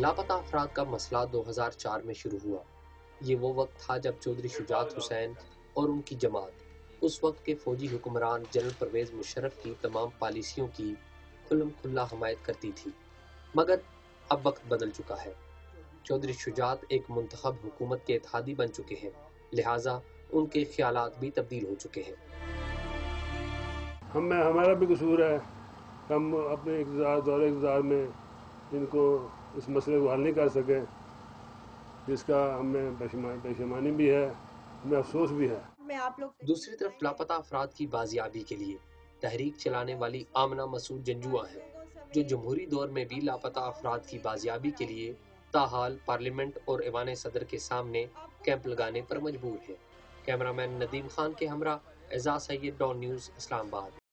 لاپتہ افراد کا مسئلہ 2004 میں شروع ہوا۔ یہ وہ وقت تھا جب چودھری شجاعت حسین اور ان کی جماعت اس وقت کے فوجی حکمران جنرل پرویز مشرف کی تمام پالیسیوں کی کھلم کھلا حمایت کرتی تھی، مگر اب وقت بدل چکا ہے۔ چودھری شجاعت ایک منتخب حکومت کے اتحادی بن چکے ہیں، لہٰذا ان کے خیالات بھی تبدیل ہو چکے ہیں۔ ہمارا بھی قصور ہے، ہم اپنے دور اقتدار میں ان کو اس مسئلے کو حل نہیں کر سکے، جس کا ہمیں پشیمانی بھی ہے، ہمیں افسوس بھی ہے۔ دوسری طرف لاپتہ افراد کی بازیابی کے لیے تحریک چلانے والی آمنہ مسعود جنجوعہ ہیں، جو جمہوری دور میں بھی لاپتہ افراد کی بازیابی کے لیے تاحال پارلیمنٹ اور ایوان صدر کے سامنے کیمپ لگانے پر مجبور ہیں۔ کیمرہ مین ندیم خان کے ہمراہ اعزاز سید، ڈان نیوز، اسلام آباد۔